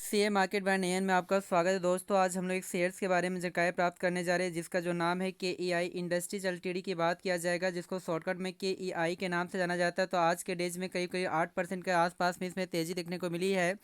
CA market bye नयन में आपका स्वागत है दोस्तों। आज हम लोग एक शेयर्स के बारे में जानकारी प्राप्त करने जा रहे हैं, जिसका जो नाम है KEI इंडस्ट्रीज एलटीडी की बात किया जाएगा, जिसको शॉर्टकट में KEI के नाम से जाना जाता है। तो आज के डेज में करीब करीब 8% के आसपास में इसमें तेज़ी देखने को मिली है।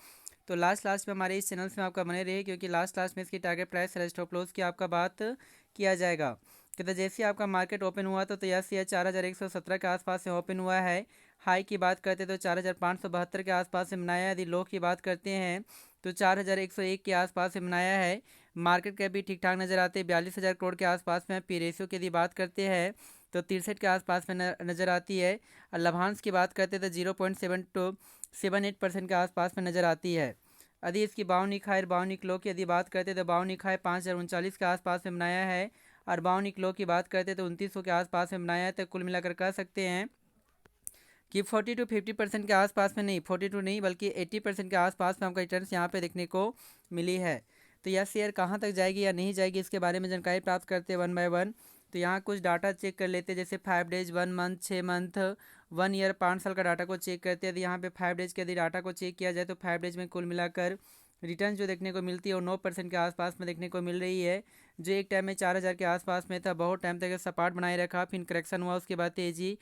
तो लास्ट में हमारे इस चैनल में आपका बने रहे, क्योंकि लास्ट में इसकी टारगेट प्राइस और स्टॉप लॉस की आपका बात किया जाएगा। तो जैसे ही आपका मार्केट ओपन हुआ तो यह शेयर 4117 के आसपास से ओपन हुआ है। हाई की बात करते हैं तो 4572 के आसपास से बनाया है। यदि लो की बात करते हैं तो 4101 के आसपास से बनाया है। मार्केट कैप भी ठीक ठाक नज़र आते हैं, 42,000 करोड़ के आसपास में। पी रेशियो की यदि बात करते हैं तो 63 के आसपास में नज़र आती है। और लाभांश की बात करते हैं तो 0.78% के आसपास में नज़र आती है। यदि इसकी बाउनिक हाई और बाउनिक लो की यदि बात करते हैं तो बाउनिक हाई 5039 के आसपास में बनाया है, और बाउनिक लो की बात करते हैं तो 2900 के आसपास में बनाया है। तो कुल मिलाकर कह सकते हैं कि 40 to 50% के आसपास में नहीं, 42 नहीं बल्कि 80% के आसपास में आपका रिटर्न्स यहाँ पे देखने को मिली है। तो यह शेयर कहाँ तक जाएगी या नहीं जाएगी, इसके बारे में जानकारी प्राप्त करते हैं वन बाय वन। तो यहाँ कुछ डाटा चेक कर लेते हैं, जैसे 5 डेज, 1 मंथ, 6 मंथ, 1 ईयर, 5 साल का डाटा को चेक करते हैं। यदि यहाँ पे 5 डेज के यदि डाटा को चेक किया जाए तो 5 डेज में कुल मिलाकर रिटर्न जो देखने को मिलती है वो 9% के आसपास में देखने को मिल रही है, जो एक टाइम में 4000 के आसपास में था। बहुत टाइम तक सपाट बनाए रखा, फिर करेक्शन हुआ, उसके बाद तेज़ी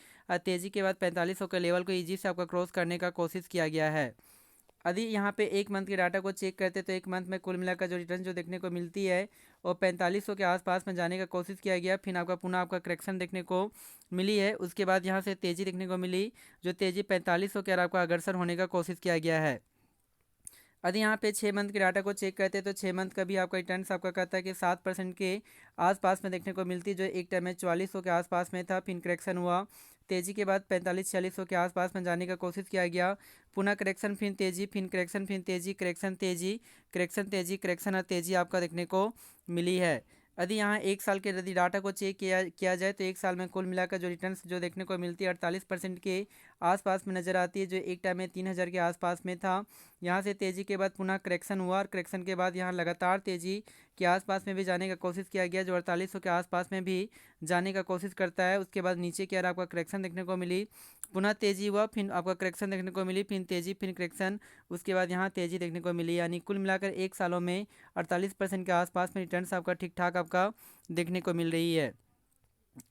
के बाद 4500 के लेवल को ईजी से आपका क्रॉस करने का कोशिश किया गया है। यदि यहाँ पे एक मंथ के डाटा को चेक करते तो एक मंथ में कुल मिलाकर जो रिटर्न जो देखने को मिलती है वो 4500 के आसपास में जाने का कोशिश किया गया, फिर आपका पुनः आपका करेक्शन देखने को मिली है। उसके बाद यहाँ से तेज़ी देखने को मिली, जो तेज़ी 4500 के आपका अग्रसर होने का कोशिश किया गया है। यदि यहाँ पे 6 मंथ के डाटा को चेक करते हैं तो 6 मंथ का भी आपका रिटर्न्स आपका कहता है कि 7% के आसपास में देखने को मिलती है, जो एक टाइम में 4400 के आसपास में था, फिर करेक्शन हुआ, तेज़ी के बाद 45-4600 के आसपास में जाने का कोशिश किया गया, पुनः करेक्शन, फिर तेज़ी, फिर करेक्शन, फिर तेज़ी, करेक्शन, तेज़ी, करेक्शन, तेज़ी, करेक्शन और तेज़ी आपका देखने को मिली है। यदि यहाँ एक साल के यदि डाटा को चेक किया जाए तो एक साल में कुल मिलाकर जो रिटर्न्स जो देखने को मिलती है 48% के आसपास में नज़र आती है, जो एक टाइम में 3000 के आसपास में था। यहाँ से तेज़ी के बाद पुनः करेक्शन हुआ, और करेक्शन के बाद यहाँ लगातार तेज़ी के आसपास में भी जाने का कोशिश किया गया, जो 4800 के आसपास में भी जाने का कोशिश करता है। उसके बाद नीचे की ओर आपका करेक्शन देखने को मिली, पुनः तेज़ी हुआ, फिर आपका करेक्शन देखने को मिली, फिर तेज़ी, फिर करेक्शन, उसके बाद यहाँ तेज़ी देखने को मिली। यानी कुल मिलाकर एक सालों में 48% के आसपास में रिटर्न्स आपका ठीक ठाक आपका देखने को मिल रही है।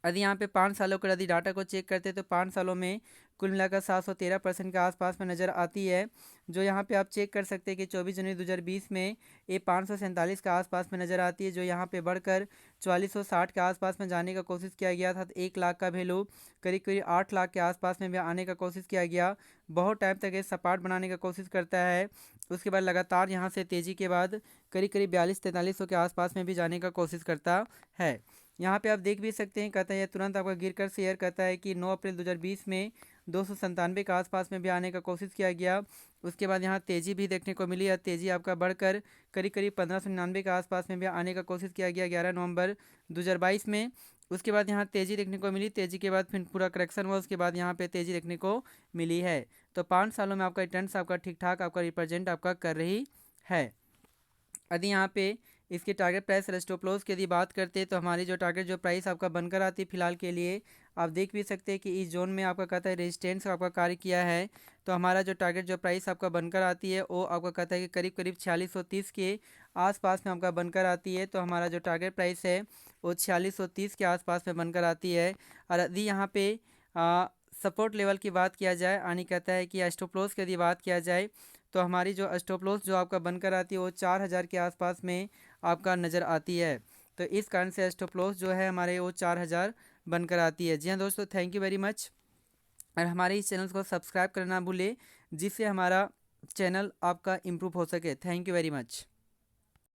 यदि यहाँ पे 5 सालों का यदि डाटा को चेक करते हैं तो 5 सालों में कुल मिलाकर 713% के आसपास में नज़र आती है, जो यहाँ पे आप चेक कर सकते हैं कि 24 जनवरी 2020 में ये 547 के आसपास में नज़र आती है, जो यहाँ पे बढ़कर 4460 के आसपास में जाने का कोशिश किया गया था। 1 लाख का वैल्यू करीब करीब 8 लाख के आसपास में भी आने का कोशिश किया गया। बहुत टाइम तक ये सपाट बनाने का कोशिश करता है। उसके बाद लगातार यहाँ से तेज़ी के बाद करीब करीब 42-4300 के आसपास में भी जाने का कोशिश करता है। यहाँ पे आप देख भी सकते हैं, कहता है ये तुरंत आपका गिरकर शेयर करता है कि 9 अप्रैल 2020 में 297 के आसपास में भी आने का कोशिश किया गया। उसके बाद यहाँ तेज़ी भी देखने को मिली, और तेज़ी आपका बढ़कर करीब करीब 1599 के आसपास में भी आने का कोशिश किया गया 11 नवंबर 2022 में। उसके बाद यहाँ तेज़ी देखने को मिली, तेज़ी के बाद फिर पूरा करेक्शन हुआ, उसके बाद यहाँ पे तेज़ी देखने को मिली है। तो 5 सालों में आपका रिटर्न्स आपका ठीक ठाक आपका रिप्रेजेंट आपका कर रही है। यदि यहाँ पे इसकी टारगेट प्राइस और स्टॉप लॉस की यदि बात करते हैं तो हमारी जो टारगेट जो प्राइस आपका बनकर आती है फिलहाल के लिए, आप देख भी सकते हैं कि इस जोन में आपका कहता है रेजिस्टेंस आपका कार्य किया है। तो हमारा जो टारगेट जो प्राइस आपका बनकर आती है वो आपका कहता है कि करीब करीब 4630 के आसपास में आपका बनकर आती है। तो हमारा जो टारगेट प्राइस है वो 4630 के आसपास में बनकर आती है। और यदि यहाँ पे सपोर्ट लेवल की बात किया जाए, यानी कहता है कि स्टॉप लॉस की यदि बात किया जाए तो हमारी जो स्टॉप लॉस जो आपका बनकर आती है वो 4000 के आसपास में आपका नज़र आती है। तो इस कारण से स्टॉप लॉस जो है हमारे वो 4000 बनकर आती है। जी हाँ दोस्तों, थैंक यू वेरी मच। और हमारे इस चैनल को सब्सक्राइब करना ना भूलें, जिससे हमारा चैनल आपका इम्प्रूव हो सके। Thank you very much.